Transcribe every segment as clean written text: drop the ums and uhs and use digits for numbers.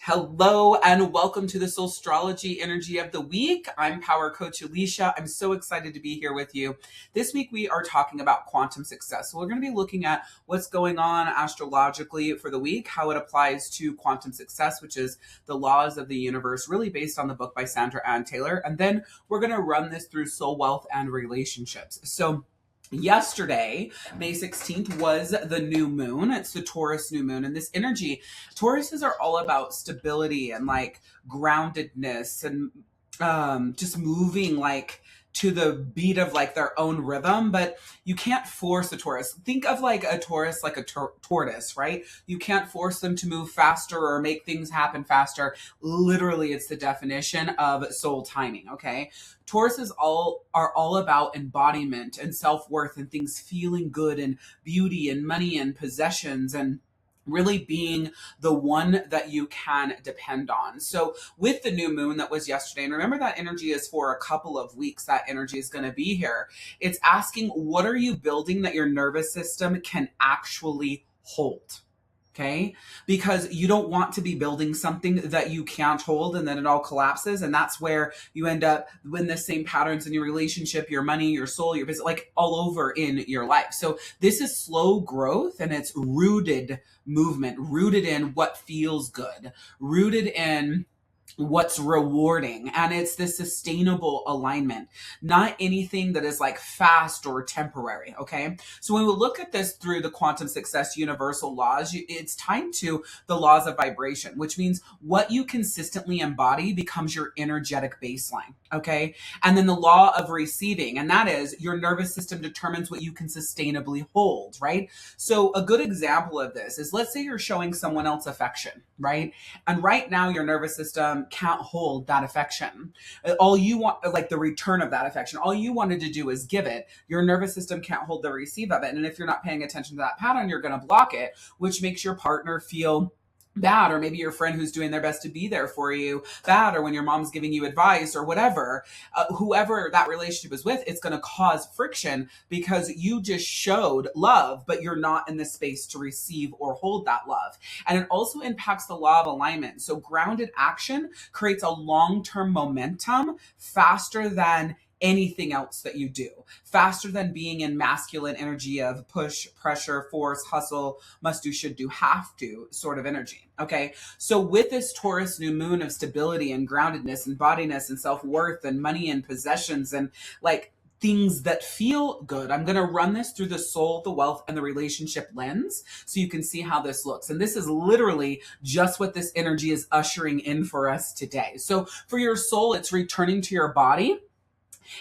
Hello and welcome to the SOULstrology Energy of the Week. I'm Power Coach Alicia. I'm so excited to be here with you. This week we are talking about quantum success. So we're going to be looking at what's going on astrologically for the week, how it applies to quantum success, which is the laws of the universe, really based on the book by Sandra Ann Taylor. And then we're going to run this through soul wealth and relationships. So yesterday, May 16th, was the new moon. It's the Taurus new moon. And this energy, Tauruses are all about stability and like groundedness and just moving like to the beat of like their own rhythm, but you can't force a Taurus. Think of like a Taurus like a tortoise, right? You can't force them to move faster or make things happen faster. Literally, it's the definition of soul timing, okay? Tauruses are all about embodiment and self-worth and things feeling good and beauty and money and possessions and really being the one that you can depend on. So with the new moon that was yesterday, and remember that energy is for a couple of weeks, that energy is going to be here. It's asking, what are you building that your nervous system can actually hold? Okay, because you don't want to be building something that you can't hold and then it all collapses. And that's where you end up in the same patterns in your relationship, your money, your soul, your business, like all over in your life. So this is slow growth and it's rooted movement, rooted in what feels good, rooted in what's rewarding, and it's this sustainable alignment, not anything that is like fast or temporary. Okay, so when we look at this through the quantum success universal laws, it's tied to the laws of vibration, which means what you consistently embody becomes your energetic baseline. Okay, and then the law of receiving, and that is your nervous system determines what you can sustainably hold, right? So a good example of this is, let's say you're showing someone else affection, right? And right now your nervous system can't hold that affection. All you want, like the return of that affection, all you wanted to do is give it. Your nervous system can't hold the receive of it. And if you're not paying attention to that pattern, you're going to block it, which makes your partner feel bad, or maybe your friend who's doing their best to be there for you bad, or when your mom's giving you advice or whatever, whoever that relationship is with, it's going to cause friction because you just showed love, but you're not in the space to receive or hold that love. And it also impacts the law of alignment. So grounded action creates a long-term momentum faster than anything else that you do, faster than being in masculine energy of push, pressure, force, hustle, must do, should do, have to sort of energy. Okay, so with this Taurus new moon of stability and groundedness and bodiness and self-worth and money and possessions and like things that feel good, I'm going to run this through the soul, the wealth, and the relationship lens so you can see how this looks. And this is literally just what this energy is ushering in for us today. So for your soul, it's returning to your body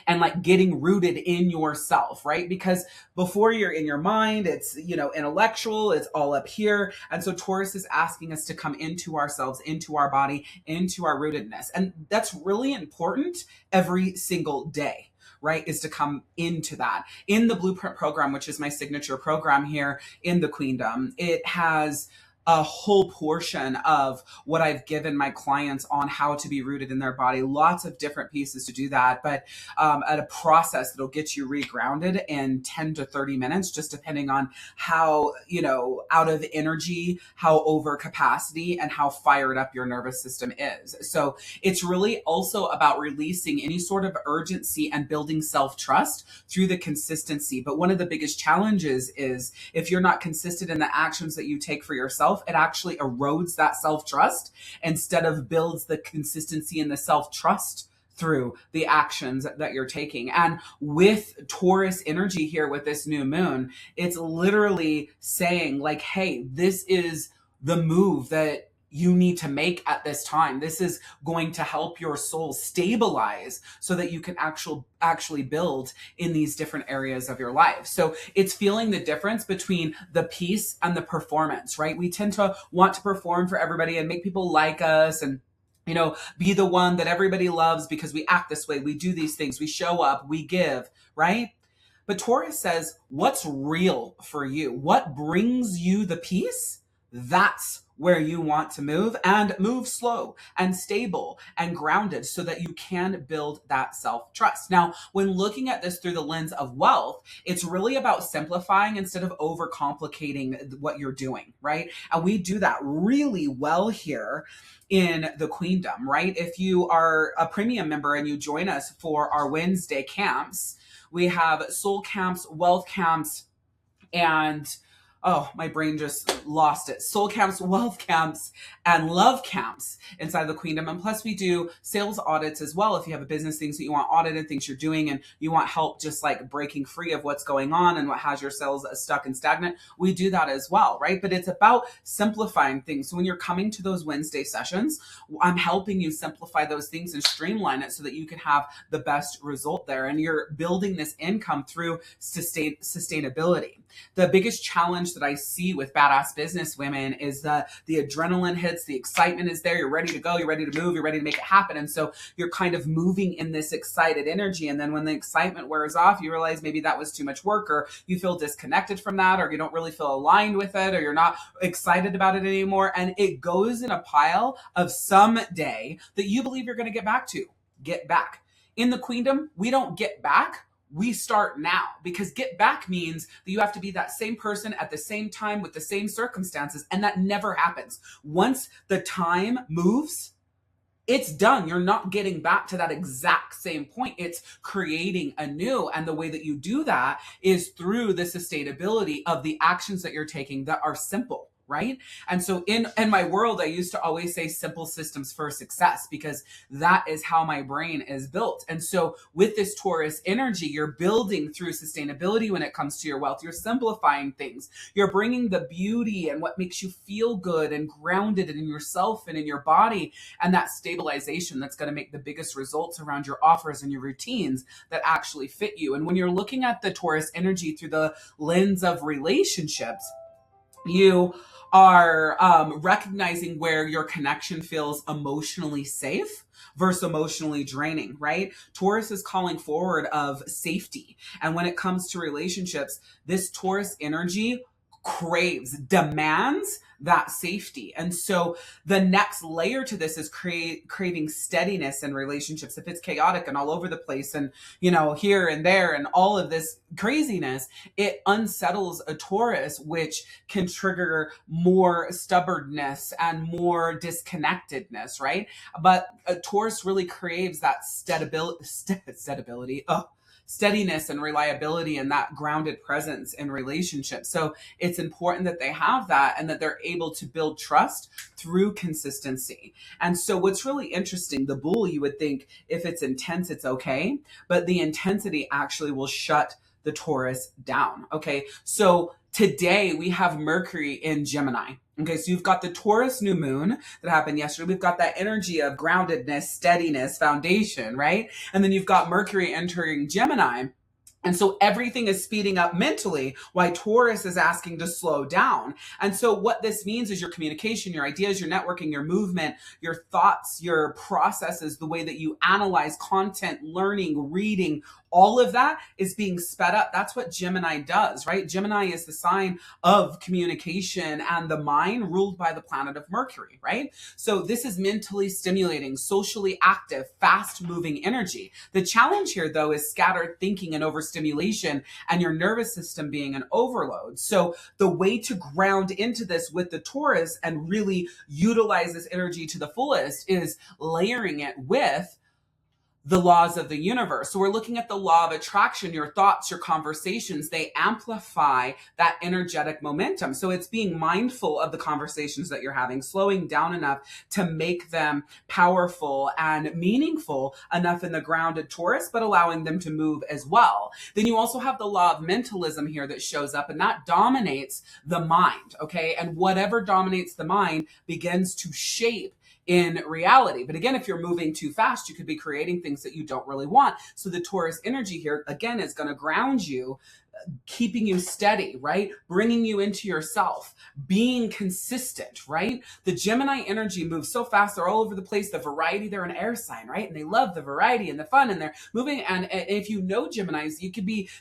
and like getting rooted in yourself, right? Because before you're in your mind, it's, intellectual, it's all up here. And so Taurus is asking us to come into ourselves, into our body, into our rootedness. And that's really important every single day, right? Is to come into that. In the Blueprint program, which is my signature program here in the Queendom, it has a whole portion of what I've given my clients on how to be rooted in their body. Lots of different pieces to do that, but at a process that'll get you regrounded in 10 to 30 minutes, just depending on how, out of energy, how over capacity, and how fired up your nervous system is. So it's really also about releasing any sort of urgency and building self-trust through the consistency. But one of the biggest challenges is if you're not consistent in the actions that you take for yourself, it actually erodes that self-trust instead of builds the consistency and the self-trust through the actions that you're taking. And with Taurus energy here with this new moon, it's literally saying like, hey, this is the move that you need to make at this time. This is going to help your soul stabilize so that you can actually build in these different areas of your life. So it's feeling the difference between the peace and the performance, right? We tend to want to perform for everybody and make people like us and be the one that everybody loves because we act this way, we do these things, we show up, we give, right? But Taurus says, what's real for you? What brings you the peace? That's where you want to move, and move slow and stable and grounded so that you can build that self-trust. Now, when looking at this through the lens of wealth, it's really about simplifying instead of overcomplicating what you're doing, right? And we do that really well here in the Queendom, right? If you are a premium member and you join us for our Wednesday camps, we have soul camps, wealth camps, and oh, my brain just lost it. Soul camps, wealth camps, and love camps inside the Queendom. And plus we do sales audits as well. If you have a business, things that you want audited, things you're doing, and you want help just like breaking free of what's going on and what has your sales stuck and stagnant, we do that as well, right? But it's about simplifying things. So when you're coming to those Wednesday sessions, I'm helping you simplify those things and streamline it so that you can have the best result there. And you're building this income through sustainability. The biggest challenge that I see with badass business women is that the adrenaline hits, the excitement is there, you're ready to go, you're ready to move, you're ready to make it happen. And so you're kind of moving in this excited energy. And then when the excitement wears off, you realize maybe that was too much work, or you feel disconnected from that, or you don't really feel aligned with it, or you're not excited about it anymore. And it goes in a pile of someday that you believe you're going to get back. In the Queendom, we don't get back. We start now, because get back means that you have to be that same person at the same time with the same circumstances. And that never happens. Once the time moves, it's done. You're not getting back to that exact same point. It's creating anew. And the way that you do that is through the sustainability of the actions that you're taking that are simple. Right? And so in my world, I used to always say simple systems for success, because that is how my brain is built. And so with this Taurus energy, you're building through sustainability when it comes to your wealth. You're simplifying things. You're bringing the beauty and what makes you feel good and grounded in yourself and in your body, and that stabilization that's going to make the biggest results around your offers and your routines that actually fit you. And when you're looking at the Taurus energy through the lens of relationships, you are recognizing where your connection feels emotionally safe versus emotionally draining, right? Taurus is calling forward of safety. And when it comes to relationships, this Taurus energy demands that safety. And so the next layer to this is craving steadiness in relationships. If it's chaotic and all over the place and, here and there and all of this craziness, it unsettles a Taurus, which can trigger more stubbornness and more disconnectedness, right? But a Taurus really craves that steadiness and reliability and that grounded presence in relationships. So it's important that they have that and that they're able to build trust through consistency. And so what's really interesting, the bull, you would think if it's intense, it's okay, but the intensity actually will shut the Taurus down. Okay. So today we have Mercury in Gemini. Okay, so you've got the Taurus new moon that happened yesterday. We've got that energy of groundedness, steadiness, foundation, right? And then you've got Mercury entering Gemini. And so everything is speeding up mentally, while Taurus is asking to slow down. And so what this means is your communication, your ideas, your networking, your movement, your thoughts, your processes, the way that you analyze content, learning, reading, all of that is being sped up. That's what Gemini does, right? Gemini is the sign of communication and the mind, ruled by the planet of Mercury, right? So this is mentally stimulating, socially active, fast moving energy. The challenge here, though, is scattered thinking and overstimulation and your nervous system being an overload. So the way to ground into this with the Taurus and really utilize this energy to the fullest is layering it with the laws of the universe. So we're looking at the law of attraction. Your thoughts, your conversations, they amplify that energetic momentum. So it's being mindful of the conversations that you're having, slowing down enough to make them powerful and meaningful enough in the grounded Taurus, but allowing them to move as well. Then you also have the law of mentalism here that shows up, and that dominates the mind, okay? And whatever dominates the mind begins to shape in reality. But again, if you're moving too fast, you could be creating things that you don't really want. So the Taurus energy here, again, is going to ground you keeping you steady, right? Bringing you into yourself, being consistent, right? The Gemini energy moves so fast. They're all over the place. The variety, they're an air sign, right? And they love the variety and the fun, and they're moving. And if you know Geminis,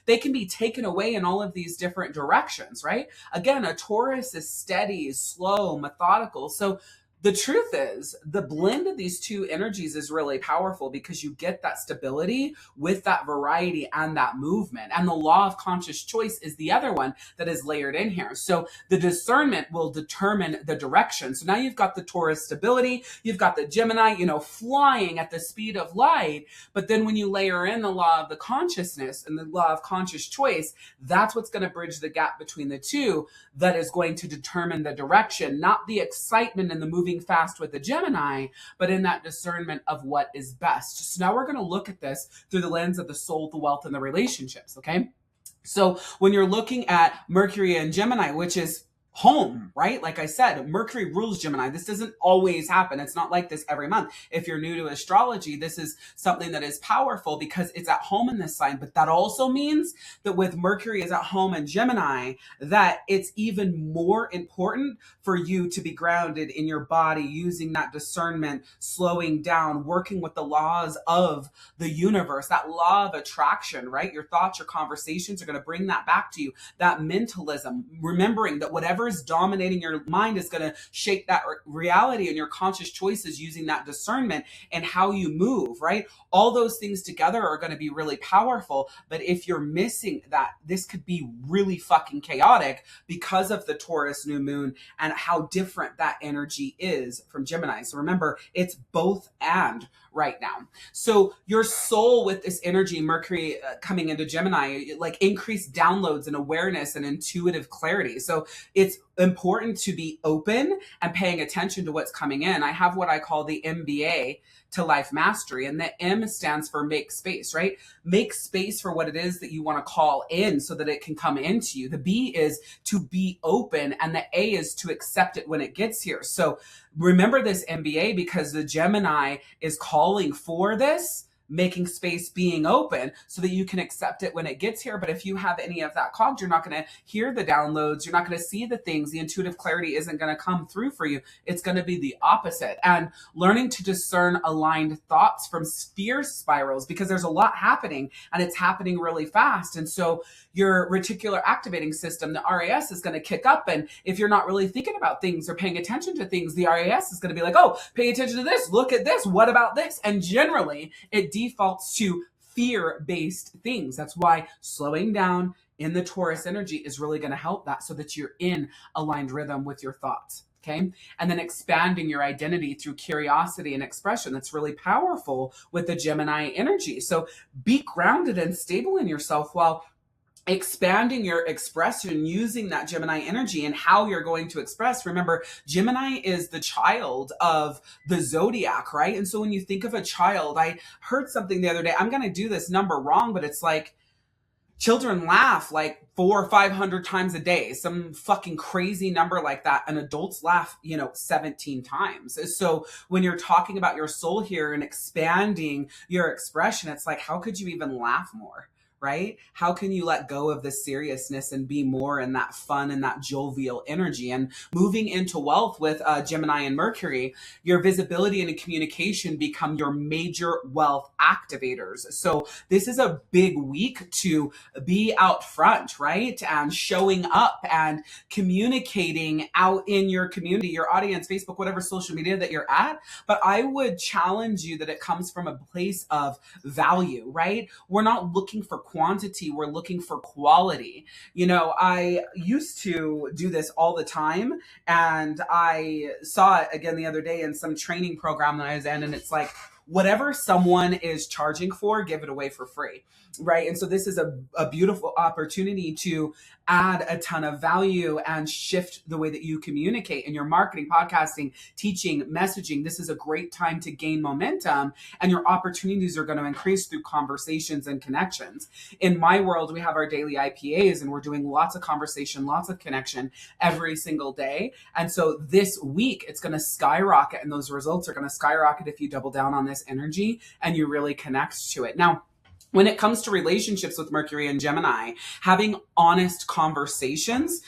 they can be taken away in all of these different directions, right? Again, a Taurus is steady, slow, methodical. So the truth is, the blend of these two energies is really powerful because you get that stability with that variety and that movement. And the law of conscious choice is the other one that is layered in here. So the discernment will determine the direction. So now you've got the Taurus stability, you've got the Gemini, flying at the speed of light. But then when you layer in the law of the consciousness and the law of conscious choice, that's what's going to bridge the gap between the two, that is going to determine the direction, not the excitement and the moving fast with the Gemini, but in that discernment of what is best. So now we're going to look at this through the lens of the soul, the wealth, and the relationships, okay? So when you're looking at Mercury and Gemini, which is home, right? Like I said, Mercury rules Gemini. This doesn't always happen. It's not like this every month. If you're new to astrology, this is something that is powerful because it's at home in this sign. But that also means that with Mercury is at home in Gemini, that it's even more important for you to be grounded in your body, using that discernment, slowing down, working with the laws of the universe, that law of attraction, right? Your thoughts, your conversations are going to bring that back to you, that mentalism, remembering that whatever is dominating your mind is going to shape that reality, and your conscious choices using that discernment and how you move, right? All those things together are going to be really powerful. But if you're missing that, this could be really fucking chaotic because of the Taurus new moon and how different that energy is from Gemini. So remember, it's both and right now. So your soul with this energy, Mercury coming into Gemini, like increased downloads and awareness and intuitive clarity. So it's important to be open and paying attention to what's coming in. I have what I call the MBA to life mastery, and the M stands for make space, right? Make space for what it is that you want to call in so that it can come into you. The B is to be open, and the A is to accept it when it gets here. So remember this MBA, because the Gemini is calling for this, making space, being open so that you can accept it when it gets here. But if you have any of that clogged, you're not going to hear the downloads. You're not going to see the things. The intuitive clarity isn't going to come through for you. It's going to be the opposite. And learning to discern aligned thoughts from fear spirals, because there's a lot happening and it's happening really fast. And so your reticular activating system, the RAS, is going to kick up. And if you're not really thinking about things or paying attention to things, the RAS is going to be like, oh, pay attention to this. Look at this. What about this? And generally, it defaults to fear-based things. That's why slowing down in the Taurus energy is really going to help that, so that you're in aligned rhythm with your thoughts. Okay. And then expanding your identity through curiosity and expression. That's really powerful with the Gemini energy. So be grounded and stable in yourself while expanding your expression using that Gemini energy and how you're going to express. Remember, Gemini is the child of the zodiac, right? And so when you think of a child, I heard something the other day, I'm going to do this number wrong, but it's like children laugh like 400 or 500 times a day, some fucking crazy number like that. And adults laugh, 17 times. So when you're talking about your soul here and expanding your expression, it's like, how could you even laugh more? Right? How can you let go of the seriousness and be more in that fun and that jovial energy? And moving into wealth with Gemini and Mercury, your visibility and communication become your major wealth activators. So this is a big week to be out front, right? And showing up and communicating out in your community, your audience, Facebook, whatever social media that you're at. But I would challenge you that it comes from a place of value, right? We're not looking for quantity, we're looking for quality. I used to do this all the time, and I saw it again the other day in some training program that I was in, and it's like, whatever someone is charging for, give it away for free, right? And so this is a beautiful opportunity to add a ton of value and shift the way that you communicate in your marketing, podcasting, teaching, messaging. This is a great time to gain momentum, and your opportunities are going to increase through conversations and connections. In my world, we have our daily IPAs, and we're doing lots of conversation, lots of connection every single day. And so this week, it's going to skyrocket, and those results are going to skyrocket if you double down on this energy and you really connect to it. Now, When it comes to relationships with Mercury and Gemini, having honest conversations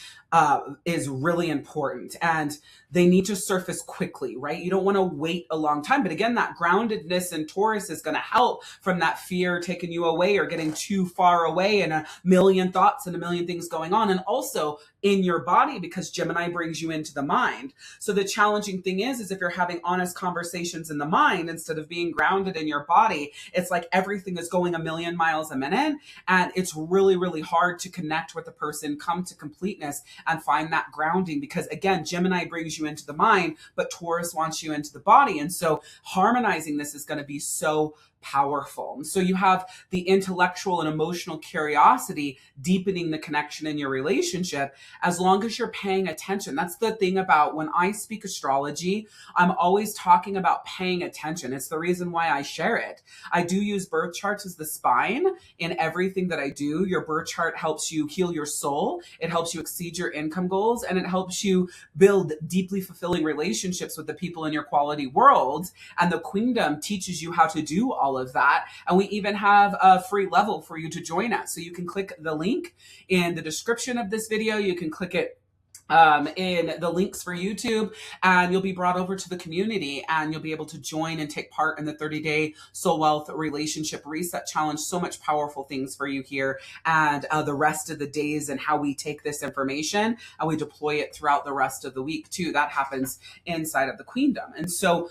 is really important, and they need to surface quickly, right? You don't want to wait a long time. But again, that groundedness in Taurus is going to help from that fear taking you away or getting too far away and a million thoughts and a million things going on. And also in your body, because Gemini brings you into the mind. So the challenging thing is if you're having honest conversations in the mind instead of being grounded in your body, it's like everything is going a million miles a minute. And it's really, really hard to connect with the person, come to completeness, and find that grounding, because again, Gemini brings you into the mind, but Taurus wants you into the body. And so harmonizing this is going to be so powerful. And so you have the intellectual and emotional curiosity deepening the connection in your relationship as long as you're paying attention. That's the thing about when I speak astrology, I'm always talking about paying attention. It's the reason why I share it. I do use birth charts as the spine in everything that I do. Your birth chart helps you heal your soul. It helps you exceed your income goals, and it helps you build deeply fulfilling relationships with the people in your quality world. And the Queendom teaches you how to do all of that. And we even have a free level for you to join us. So you can click the link in the description of this video. You can click it in the links for YouTube, and you'll be brought over to the community, and you'll be able to join and take part in the 30-day Soul Wealth Relationship Reset Challenge. So much powerful things for you here, and the rest of the days, and how we take this information and we deploy it throughout the rest of the week too. That happens inside of the Queendom. And so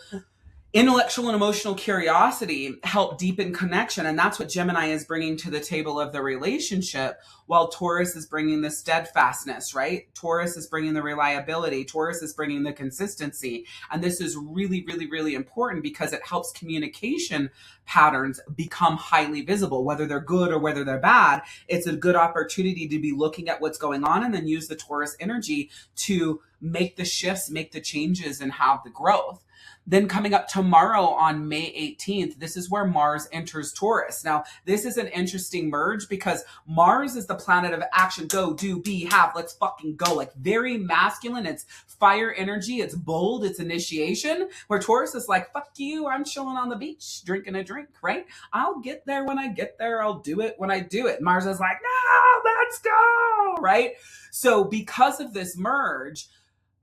intellectual and emotional curiosity help deepen connection, and that's what Gemini is bringing to the table of the relationship, while Taurus is bringing the steadfastness, right? Taurus is bringing the reliability. Taurus is bringing the consistency. And this is really, really, really important because it helps communication patterns become highly visible, whether they're good or whether they're bad. It's a good opportunity to be looking at what's going on and then use the Taurus energy to make the shifts, make the changes, and have the growth. Then coming up tomorrow on May 18th, this is where Mars enters Taurus. Now, this is an interesting merge because Mars is the planet of action, go, do, be, have, let's fucking go. Like very masculine. It's fire energy. It's bold. It's initiation. Where Taurus is like, fuck you. I'm chilling on the beach, drinking a drink, right? I'll get there when I get there. I'll do it when I do it. Mars is like, no, let's go, right? So because of this merge,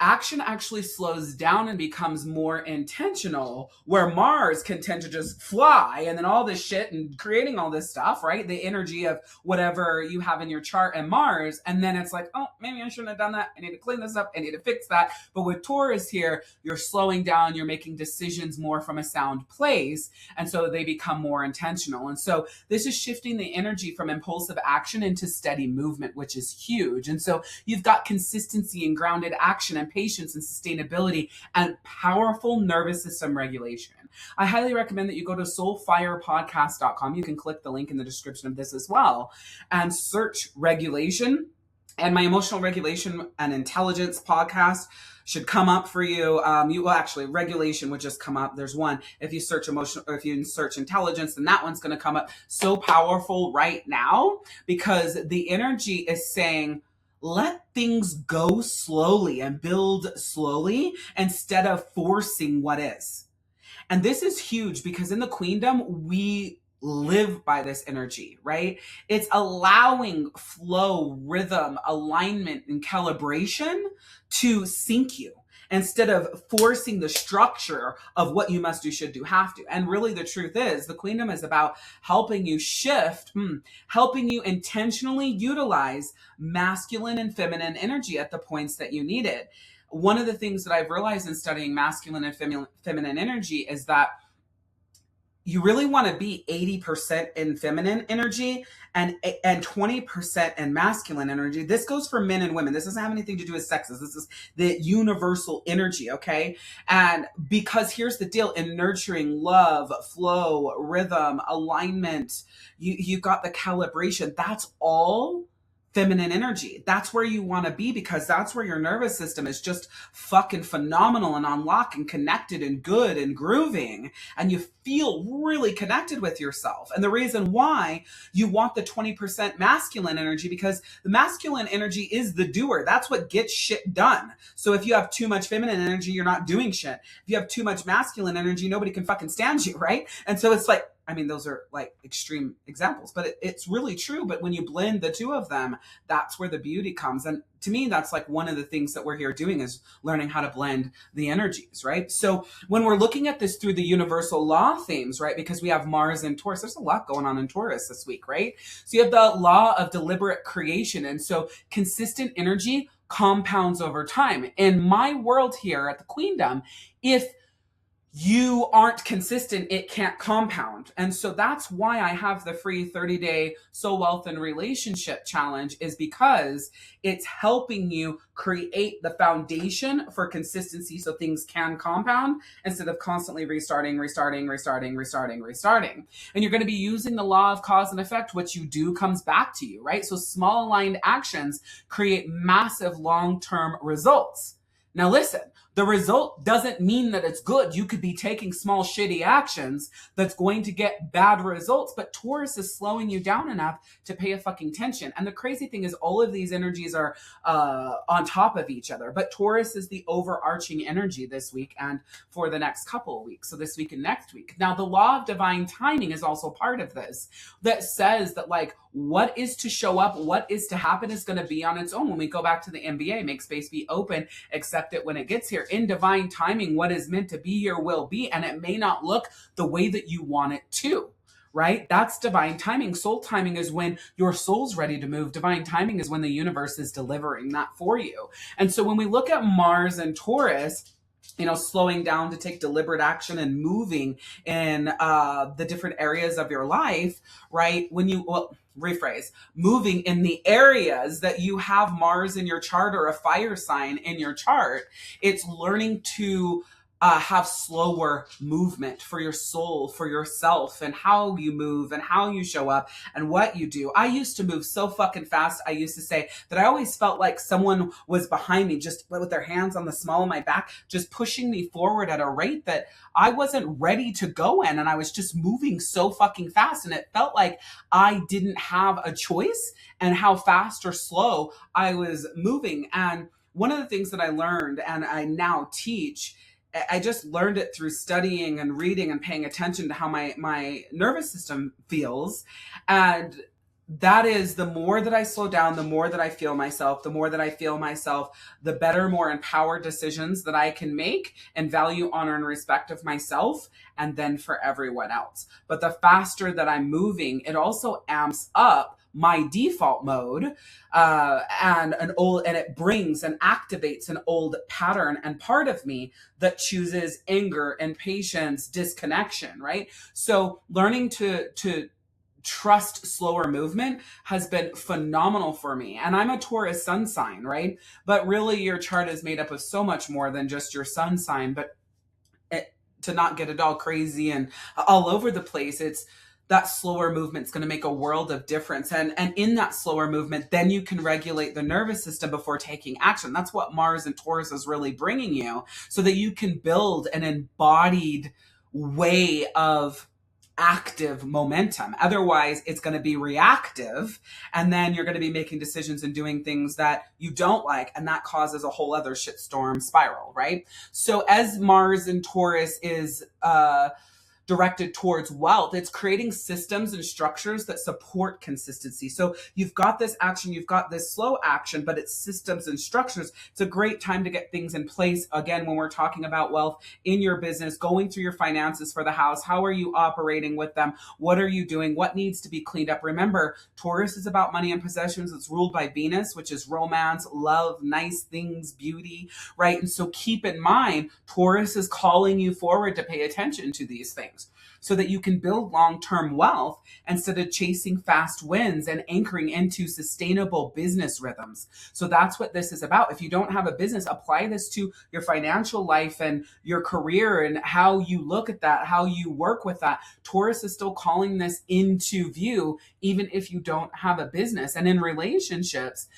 action actually slows down and becomes more intentional, where Mars can tend to just fly and then all this shit and creating all this stuff, right? The energy of whatever you have in your chart and Mars. And then it's like, oh, maybe I shouldn't have done that. I need to clean this up. I need to fix that. But with Taurus here, you're slowing down. You're making decisions more from a sound place. And so they become more intentional. And so this is shifting the energy from impulsive action into steady movement, which is huge. And so you've got consistency and grounded action and patience and sustainability and powerful nervous system regulation. I highly recommend that you go to soulfirepodcast.com. You can click the link in the description of this as well and search regulation. And my emotional regulation and intelligence podcast should come up for you. Regulation would just come up. There's one. If you search emotional, or if you search intelligence, then that one's going to come up. So powerful right now because the energy is saying, let things go slowly and build slowly instead of forcing what is. And this is huge because in the Queendom, we live by this energy, right? It's allowing flow, rhythm, alignment, and calibration to sync you, instead of forcing the structure of what you must do, should do, have to. And really the truth is the Queendom is about helping you shift, helping you intentionally utilize masculine and feminine energy at the points that you need it. One of the things that I've realized in studying masculine and feminine energy is that you really want to be 80% in feminine energy and 20% in masculine energy. This goes for men and women. This doesn't have anything to do with sexes. This is the universal energy, okay? And because here's the deal, in nurturing love, flow, rhythm, alignment, you got the calibration. That's all feminine energy. That's where you want to be because that's where your nervous system is just fucking phenomenal and on lock and connected and good and grooving. And you feel really connected with yourself. And the reason why you want the 20% masculine energy, because the masculine energy is the doer. That's what gets shit done. So if you have too much feminine energy, you're not doing shit. If you have too much masculine energy, nobody can fucking stand you, right? And so it's like, I mean, those are like extreme examples, but it's really true. But when you blend the two of them, that's where the beauty comes. And to me, that's like one of the things that we're here doing is learning how to blend the energies, right? So when we're looking at this through the universal law themes, right, because we have Mars and Taurus, there's a lot going on in Taurus this week, right? So you have the law of deliberate creation. And so consistent energy compounds over time. In my world here at the Queendom, if you aren't consistent, it can't compound. And so that's why I have the free 30-day soul wealth and relationship challenge, is because it's helping you create the foundation for consistency so things can compound instead of constantly restarting. And you're going to be using the law of cause and effect. What you do comes back to you, right? So small aligned actions create massive long-term results. Now listen, the result doesn't mean that it's good. You could be taking small shitty actions that's going to get bad results, but Taurus is slowing you down enough to pay a fucking attention. And the crazy thing is all of these energies are on top of each other, but Taurus is the overarching energy this week and for the next couple of weeks. So this week and next week. Now the law of divine timing is also part of this, that says that like what is to show up, what is to happen is going to be on its own. When we go back to the MBA, make space be open, accept it when it gets here. In divine timing, what is meant to be here will be, and it may not look the way that you want it to, right? That's divine timing. Soul timing is when your soul's ready to move. Divine timing is when the universe is delivering that for you. And so when we look at Mars and Taurus, slowing down to take deliberate action and moving in the different areas of your life, right? Moving in the areas that you have Mars in your chart or a fire sign in your chart, it's learning to have slower movement for your soul, for yourself, and how you move and how you show up and what you do. I used to move so fucking fast. I used to say that I always felt like someone was behind me, just with their hands on the small of my back, just pushing me forward at a rate that I wasn't ready to go in. And I was just moving so fucking fast. And it felt like I didn't have a choice and how fast or slow I was moving. And one of the things that I learned and I now teach, I just learned it through studying and reading and paying attention to how my nervous system feels. And that is, the more that I slow down, the more that I feel myself, the better, more empowered decisions that I can make and value, honor, and respect of myself and then for everyone else. But the faster that I'm moving, it also amps up my default mode, and it brings and activates an old pattern and part of me that chooses anger, impatience, disconnection, right? So learning to trust slower movement has been phenomenal for me. And I'm a Taurus sun sign, right? But really your chart is made up of so much more than just your sun sign. But to not get it all crazy and all over the place, it's that slower movement's going to make a world of difference. And in that slower movement, then you can regulate the nervous system before taking action. That's what Mars and Taurus is really bringing you, so that you can build an embodied way of active momentum. Otherwise, it's going to be reactive, and then you're going to be making decisions and doing things that you don't like, and that causes a whole other shitstorm spiral, right? So as Mars and Taurus is directed towards wealth, it's creating systems and structures that support consistency. So you've got this action, you've got this slow action, but it's systems and structures. It's a great time to get things in place. Again, when we're talking about wealth in your business, going through your finances for the house, how are you operating with them? What are you doing? What needs to be cleaned up? Remember, Taurus is about money and possessions. It's ruled by Venus, which is romance, love, nice things, beauty, right? And so keep in mind, Taurus is calling you forward to pay attention to these things, so that you can build long-term wealth instead of chasing fast wins and anchoring into sustainable business rhythms. So that's what this is about. If you don't have a business, apply this to your financial life and your career and how you look at that, how you work with that. Taurus is still calling this into view, even if you don't have a business. And in relationships,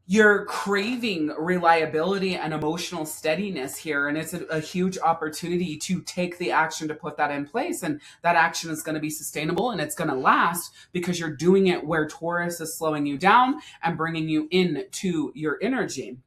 you're craving reliability and emotional steadiness here. And it's a huge opportunity to take the action to put that in place. And that action is going to be sustainable and it's going to last because you're doing it where Taurus is slowing you down and bringing you into your energy.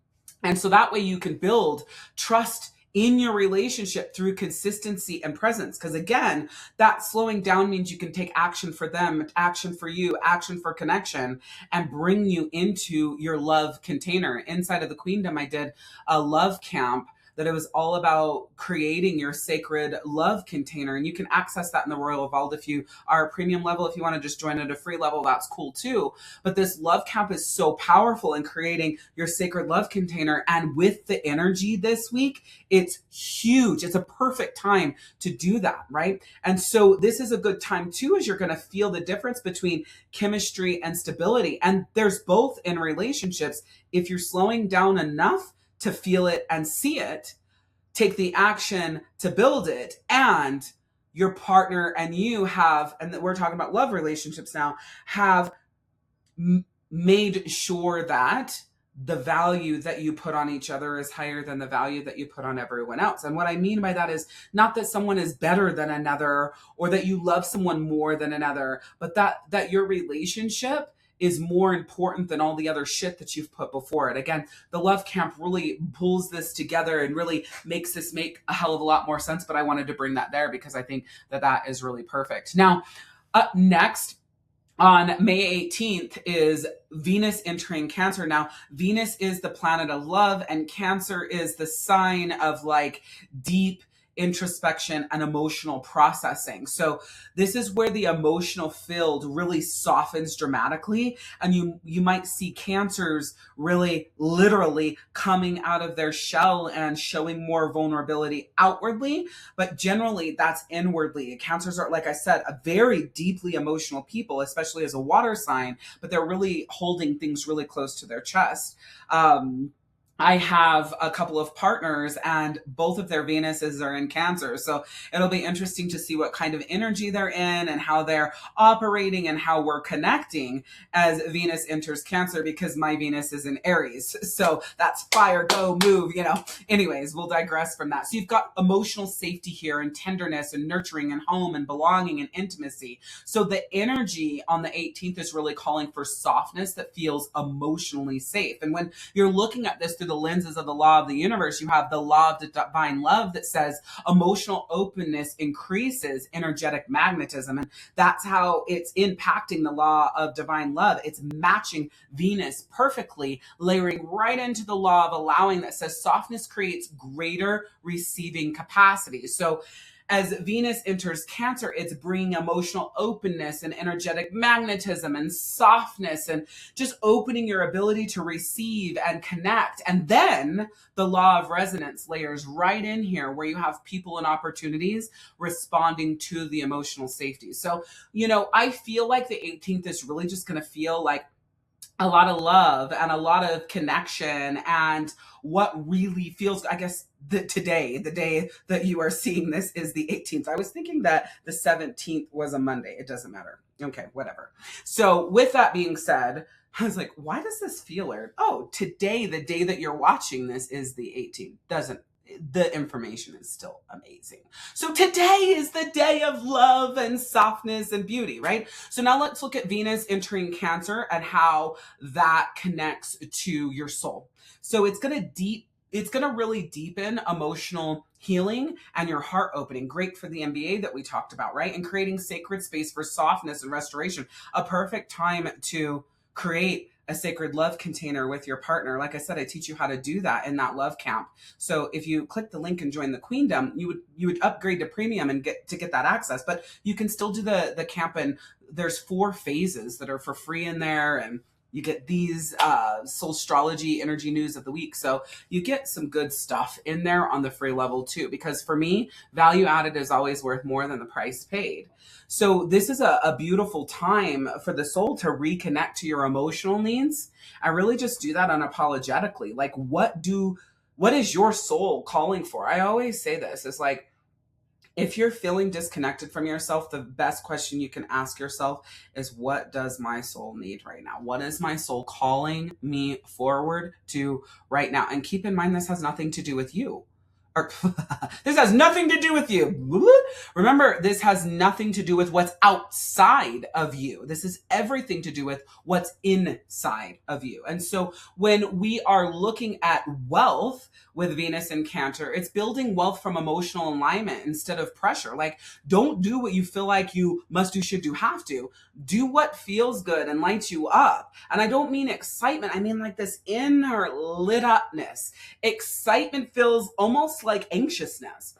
And so that way you can build trust in your relationship through consistency and presence. Because again, that slowing down means you can take action for them, action for you, action for connection, and bring you into your love container. Inside of the Queendom, I did a love camp that it was all about creating your sacred love container. And you can access that in the Royal Vault if you are a premium level. If you want to just join at a free level, that's cool too. But this love camp is so powerful in creating your sacred love container. And with the energy this week, it's huge. It's a perfect time to do that, right? And so this is a good time too, as you're going to feel the difference between chemistry and stability. And there's both in relationships. If you're slowing down enough to feel it and see it, take the action to build it, and your partner and you have, and we're talking about love relationships now, have made sure that the value that you put on each other is higher than the value that you put on everyone else. And what I mean by that is not that someone is better than another or that you love someone more than another, but that your relationship is more important than all the other shit that you've put before it. Again, the love camp really pulls this together and really makes this make a hell of a lot more sense. But I wanted to bring that there because I think that is really perfect. Now, up next, on May 18th is Venus entering Cancer. Now, Venus is the planet of love, and Cancer is the sign of like deep introspection and emotional processing. So this is where the emotional field really softens dramatically, and you might see Cancers really literally coming out of their shell and showing more vulnerability outwardly, but generally that's inwardly. Cancers are, like I said, a very deeply emotional people, especially as a water sign, but they're really holding things really close to their chest. I have a couple of partners and both of their Venuses are in Cancer. So it'll be interesting to see what kind of energy they're in and how they're operating and how we're connecting as Venus enters Cancer, because my Venus is in Aries. So that's fire, go, move, Anyways, we'll digress from that. So you've got emotional safety here and tenderness and nurturing and home and belonging and intimacy. So the energy on the 18th is really calling for softness that feels emotionally safe. And when you're looking at this through the lenses of the law of the universe, you have the law of the divine love that says emotional openness increases energetic magnetism. And that's how it's impacting the law of divine love. It's matching Venus perfectly, layering right into the law of allowing that says softness creates greater receiving capacity. So as Venus enters Cancer, it's bringing emotional openness and energetic magnetism and softness and just opening your ability to receive and connect. And then the law of resonance layers right in here, where you have people and opportunities responding to the emotional safety. So, I feel like the 18th is really just going to feel like a lot of love and a lot of connection, and what really feels, I guess, the day that you are seeing this is the 18th. I was thinking that the 17th was a Monday. It doesn't matter. Okay, whatever. So with that being said, I was like, why does this feel weird? Oh, today, the day that you're watching this, is the 18th. The information is still amazing. So today is the day of love and softness and beauty, right? So now let's look at Venus entering Cancer and how that connects to your soul. So it's going to really deepen emotional healing and your heart opening. Great for the MBA that we talked about, right? And creating sacred space for softness and restoration. A perfect time to create a sacred love container with your partner. Like I said, I teach you how to do that in that love camp. So if you click the link and join the Queendom, you would upgrade to premium and get that access. But you can still do the camp, and there's 4 phases that are for free in there, and you get these SOULstrology energy news of the week. So you get some good stuff in there on the free level too, because for me, value added is always worth more than the price paid. So this is a beautiful time for the soul to reconnect to your emotional needs. I really just do that unapologetically. Like, what is your soul calling for? I always say this. It's like, if you're feeling disconnected from yourself, the best question you can ask yourself is, what does my soul need right now? What is my soul calling me forward to right now? And keep in mind, this has nothing to do with you. or this has nothing to do with you. Remember, this has nothing to do with what's outside of you. This is everything to do with what's inside of you. And so when we are looking at wealth with Venus in Cancer, it's building wealth from emotional alignment instead of pressure. Like, don't do what you feel like you must do, should do, have to. Do what feels good and lights you up. And I don't mean excitement. I mean like this inner lit upness. Excitement feels almost like anxiousness,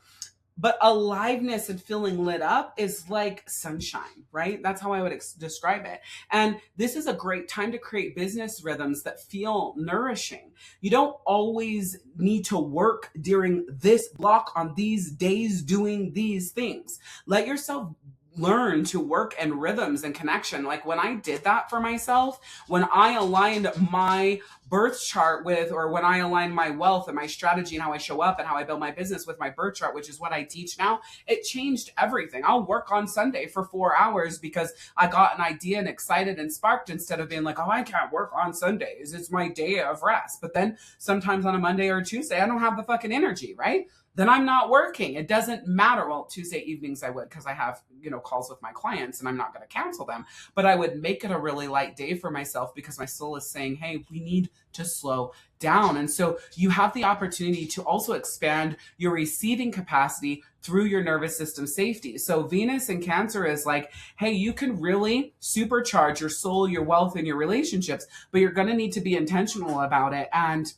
but aliveness and feeling lit up is like sunshine, right? That's how I would describe it. And this is a great time to create business rhythms that feel nourishing. You don't always need to work during this block on these days doing these things. Let yourself learn to work in rhythms and connection. Like when I did that for myself, when I aligned my birth chart with, or when I aligned my wealth and my strategy and how I show up and how I build my business with my birth chart, which is what I teach now, it changed everything. I'll work on Sunday for 4 hours because I got an idea and excited and sparked, instead of being like, oh, I can't work on Sundays, it's my day of rest. But then sometimes on a Monday or Tuesday, I don't have the fucking energy, right? Then I'm not working. It doesn't matter. Well, Tuesday evenings I would, because I have, calls with my clients and I'm not going to cancel them. But I would make it a really light day for myself because my soul is saying, hey, we need to slow down. And so you have the opportunity to also expand your receiving capacity through your nervous system safety. So Venus in Cancer is like, hey, you can really supercharge your soul, your wealth, and your relationships, but you're going to need to be intentional about it and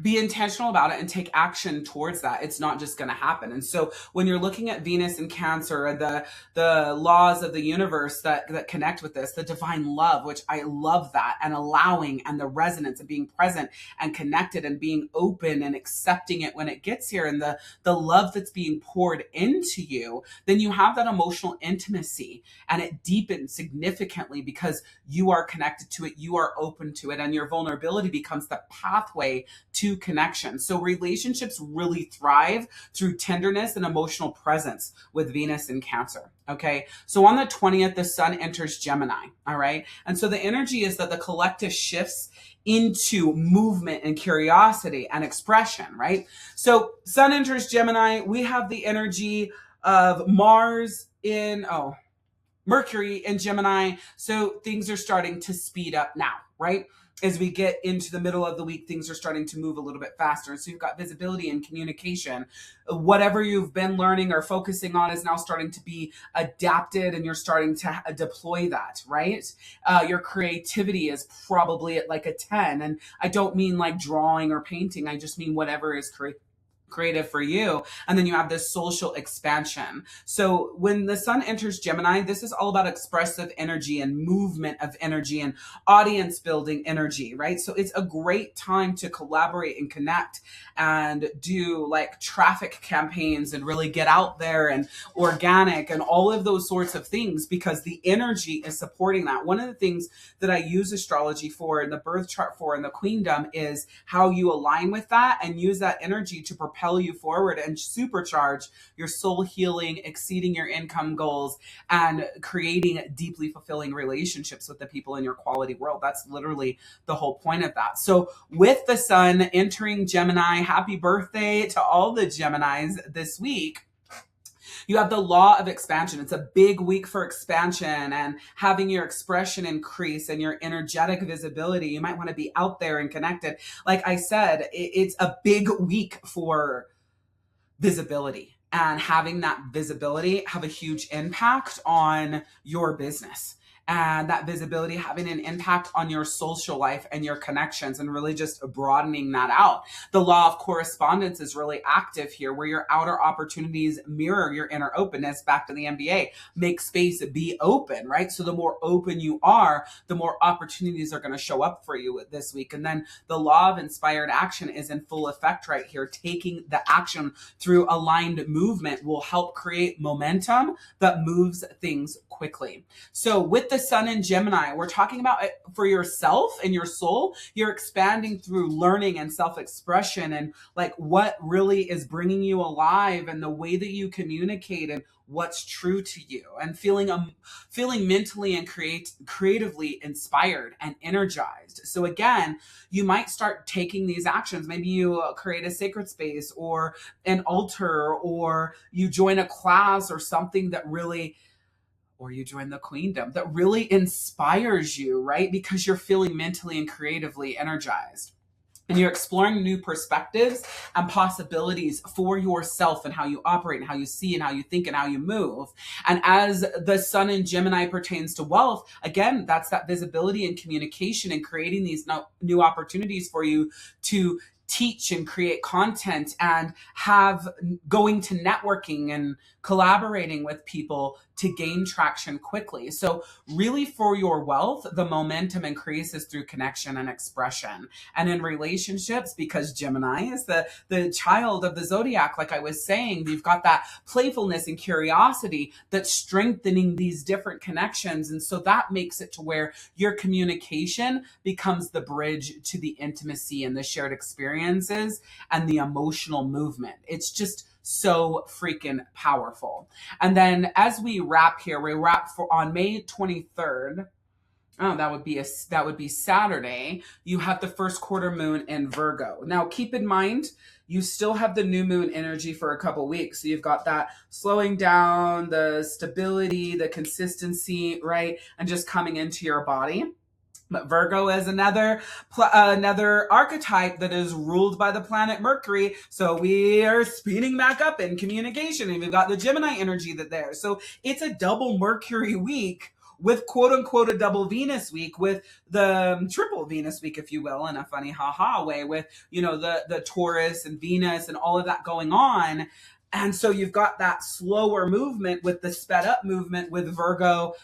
be intentional about it and take action towards that. It's not just going to happen. And so when you're looking at Venus and Cancer, the laws of the universe that connect with this, the divine love, which I love that, and allowing, and the resonance of being present and connected and being open and accepting it when it gets here, and the love that's being poured into you, then you have that emotional intimacy and it deepens significantly because you are connected to it, you are open to it, and your vulnerability becomes the pathway to connection. So relationships really thrive through tenderness and emotional presence with Venus in Cancer. Okay. So on the 20th, the sun enters Gemini. All right. And so the energy is that the collective shifts into movement and curiosity and expression, right? So sun enters Gemini. We have the energy of Mercury in Gemini. So things are starting to speed up now, right? As we get into the middle of the week, things are starting to move a little bit faster. So you've got visibility and communication. Whatever you've been learning or focusing on is now starting to be adapted, and you're starting to deploy that, right? Your creativity is probably at like a 10. And I don't mean like drawing or painting. I just mean whatever is creative for you. And then you have this social expansion. So when the sun enters Gemini, this is all about expressive energy and movement of energy and audience building energy, right? So it's a great time to collaborate and connect and do like traffic campaigns and really get out there and organic and all of those sorts of things, because the energy is supporting that. One of the things that I use astrology for and the birth chart for and the Queendom is how you align with that and use that energy to propel you forward and supercharge your soul healing, exceeding your income goals, and creating deeply fulfilling relationships with the people in your quality world. That's literally the whole point of that. So with the sun entering Gemini, happy birthday to all the Geminis this week. You have the law of expansion. It's a big week for expansion and having your expression increase and your energetic visibility. You might want to be out there and connected. Like I said, it's a big week for visibility, and having that visibility have a huge impact on your business. And that visibility having an impact on your social life and your connections, and really just broadening that out. The law of correspondence is really active here, where your outer opportunities mirror your inner openness. Back to the MBA, make space, be open, right? So the more open you are, the more opportunities are going to show up for you this week. And then the law of inspired action is in full effect right here. Taking the action through aligned movement will help create momentum that moves things quickly. So with the sun in Gemini, we're talking about it for yourself and your soul. You're expanding through learning and self-expression and like what really is bringing you alive and the way that you communicate and what's true to you, and feeling mentally and creatively inspired and energized. So again, you might start taking these actions. Maybe you create a sacred space or an altar, or you join a class or something that really, or you join the Queendom that really inspires you, right? Because you're feeling mentally and creatively energized. And you're exploring new perspectives and possibilities for yourself and how you operate and how you see and how you think and how you move. And as the sun in Gemini pertains to wealth, again, that's that visibility and communication and creating these new opportunities for you to teach and create content and have going to networking and collaborating with people to gain traction quickly. So really for your wealth, the momentum increases through connection and expression. And in relationships, because Gemini is the child of the zodiac, like I was saying, you've got that playfulness and curiosity that's strengthening these different connections. And so that makes it to where your communication becomes the bridge to the intimacy and the shared experiences and the emotional movement. It's just so freaking powerful. And then as we wrap here, we wrap for on May 23rd. Oh, that would be Saturday. You have the first quarter moon in Virgo. Now, keep in mind, you still have the new moon energy for a couple weeks. So you've got that slowing down, the stability, the consistency, right? And just coming into your body. But Virgo is another archetype that is ruled by the planet Mercury. So we are speeding back up in communication, and we've got the Gemini energy there. So it's a double Mercury week with quote unquote a double Venus week, with the triple Venus week, if you will, in a funny haha way, with, you know, the Taurus and Venus and all of that going on. And so you've got that slower movement with the sped up movement with Virgo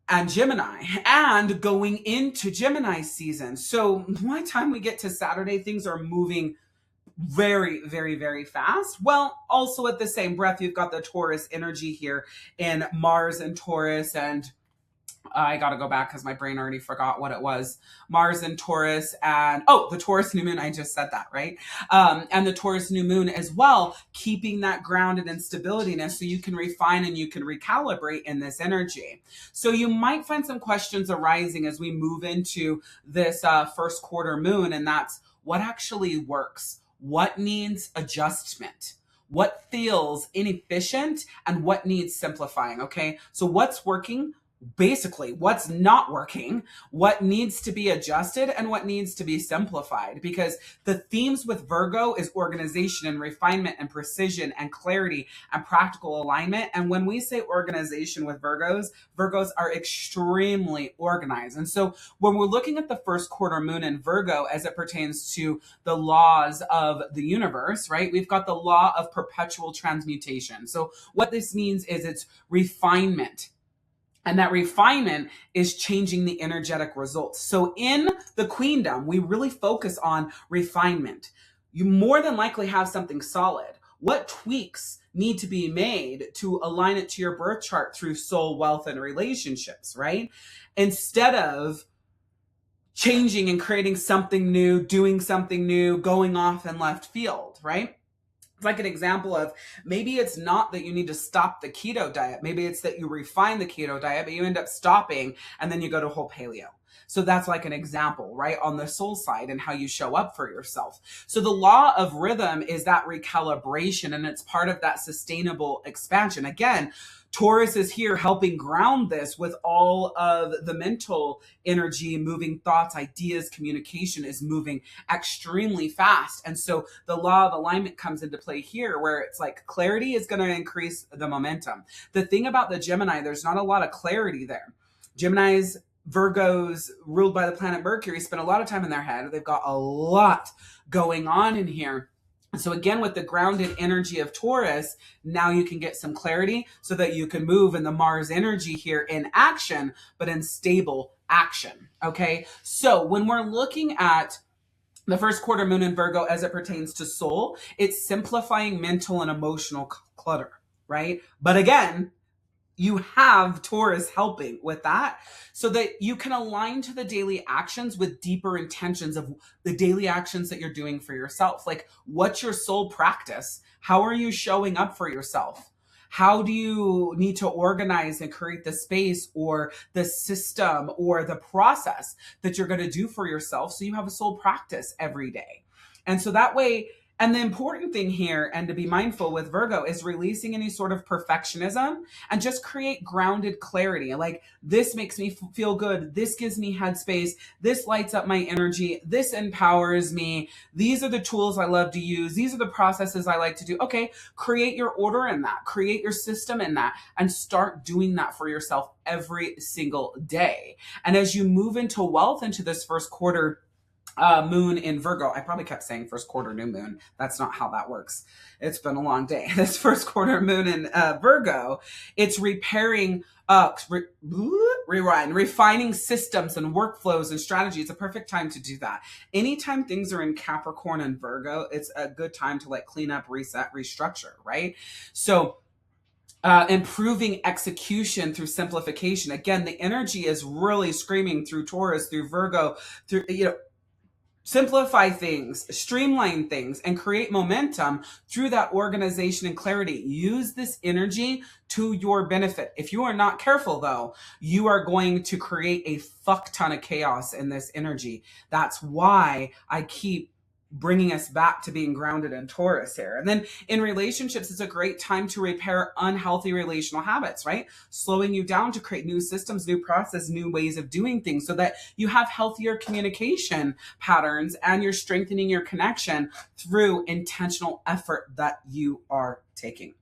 and Gemini, and going into Gemini season. So by the time we get to Saturday, things are moving very, very, very fast. Well, also at the same breath, you've got the Taurus energy here in Mars and Taurus, and I got to go back because my brain already forgot what it was. Mars and Taurus, and the Taurus new moon. I just said that, right? And the Taurus new moon as well, keeping that grounded and stabilityness so you can refine and you can recalibrate in this energy. So you might find some questions arising as we move into this first quarter moon, and that's what actually works, what needs adjustment, what feels inefficient, and what needs simplifying. Okay, so what's working? Basically, what's not working, what needs to be adjusted, and what needs to be simplified. Because the themes with Virgo is organization and refinement and precision and clarity and practical alignment. And when we say organization with Virgos are extremely organized. And so when we're looking at the first quarter moon in Virgo as it pertains to the laws of the universe, right? We've got the law of perpetual transmutation. So what this means is it's refinement. And that refinement is changing the energetic results. So in the Queendom, we really focus on refinement. You more than likely have something solid. What tweaks need to be made to align it to your birth chart through soul, wealth, and relationships, right? Instead of changing and creating something new, doing something new, going off in left field, right? It's like an example of, maybe it's not that you need to stop the keto diet. Maybe it's that you refine the keto diet, but you end up stopping and then you go to whole paleo. So that's like an example, right? On the soul side and how you show up for yourself. So the law of rhythm is that recalibration, and it's part of that sustainable expansion. Again, Taurus is here helping ground this with all of the mental energy, moving thoughts, ideas, communication is moving extremely fast. And so the law of alignment comes into play here, where it's like clarity is going to increase the momentum. The thing about the Gemini, there's not a lot of clarity there. Gemini's, Virgos ruled by the planet Mercury spend a lot of time in their head. They've got a lot going on in here. So again, with the grounded energy of Taurus, now you can get some clarity so that you can move in the Mars energy here in action, but in stable action. Okay. So when we're looking at the first quarter moon in Virgo as it pertains to soul, it's simplifying mental and emotional clutter, right? But again, you have Taurus helping with that so that you can align to the daily actions with deeper intentions of the daily actions that you're doing for yourself. Like, what's your soul practice? How are you showing up for yourself? How do you need to organize and create the space or the system or the process that you're going to do for yourself so you have a soul practice every day? And so that way, and the important thing here, and to be mindful with Virgo, is releasing any sort of perfectionism and just create grounded clarity. Like, this makes me feel good. This gives me headspace. This lights up my energy. This empowers me. These are the tools I love to use. These are the processes I like to do. Okay, create your order in that, create your system in that, and start doing that for yourself every single day. And as you move into wealth into this first quarter, moon in Virgo. I probably kept saying first quarter new moon. That's not how that works. It's been a long day. This first quarter moon in Virgo, it's repairing, refining systems and workflows and strategy. It's a perfect time to do that. Anytime things are in Capricorn and Virgo, it's a good time to like clean up, reset, restructure, right? So improving execution through simplification. Again, the energy is really screaming through Taurus, through Virgo, through, simplify things, streamline things, and create momentum through that organization and clarity. Use this energy to your benefit. If you are not careful, though, you are going to create a fuck ton of chaos in this energy. That's why I keep bringing us back to being grounded in Taurus here. And then in relationships, it's a great time to repair unhealthy relational habits, right? Slowing you down to create new systems, new process, new ways of doing things so that you have healthier communication patterns and you're strengthening your connection through intentional effort that you are taking.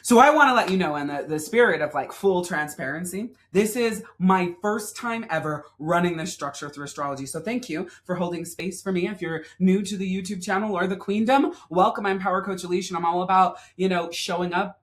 So I want to let you know, in the spirit of like full transparency, this is my first time ever running this structure through astrology. So thank you for holding space for me. If you're new to the YouTube channel or the Queendom, welcome. I'm Power Coach Alicia, and I'm all about, showing up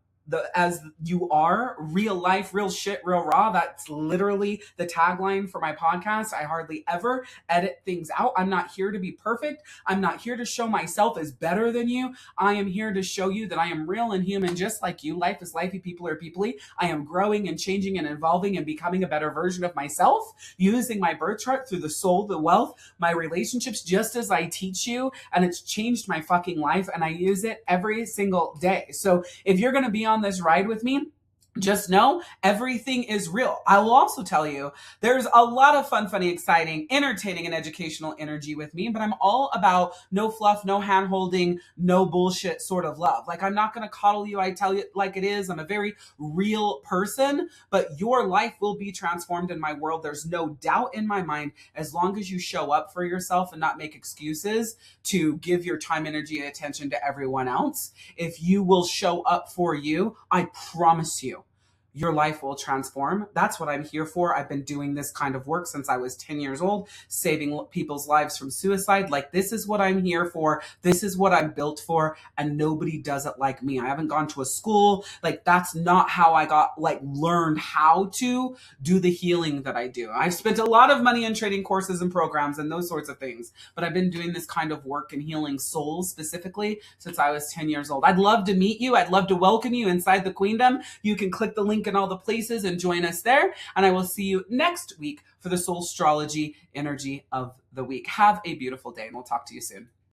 as you are, real life, real shit, real raw. That's literally the tagline for my podcast. I hardly ever edit things out. I'm not here to be perfect. I'm not here to show myself as better than you. I am here to show you that I am real and human just like you. Life is lifey, people are peoply. I am growing and changing and evolving and becoming a better version of myself using my birth chart through the soul, the wealth, my relationships, just as I teach you. And it's changed my fucking life, and I use it every single day. So if you're going to be on this ride with me, just know everything is real. I will also tell you there's a lot of fun, funny, exciting, entertaining, and educational energy with me, but I'm all about no fluff, no hand holding, no bullshit sort of love. Like, I'm not going to coddle you. I tell you like it is. I'm a very real person, but your life will be transformed in my world. There's no doubt in my mind, as long as you show up for yourself and not make excuses to give your time, energy, and attention to everyone else. If you will show up for you, I promise you, your life will transform. That's what I'm here for. I've been doing this kind of work since I was 10 years old, saving people's lives from suicide. Like, this is what I'm here for. This is what I'm built for. And nobody does it like me. I haven't gone to a school. Like, that's not how I learned how to do the healing that I do. I've spent a lot of money in trading courses and programs and those sorts of things, but I've been doing this kind of work and healing souls specifically since I was 10 years old. I'd love to meet you. I'd love to welcome you inside the Queendom. You can click the link in all the places and join us there. And I will see you next week for the SOULstrology energy of the week. Have a beautiful day, and we'll talk to you soon.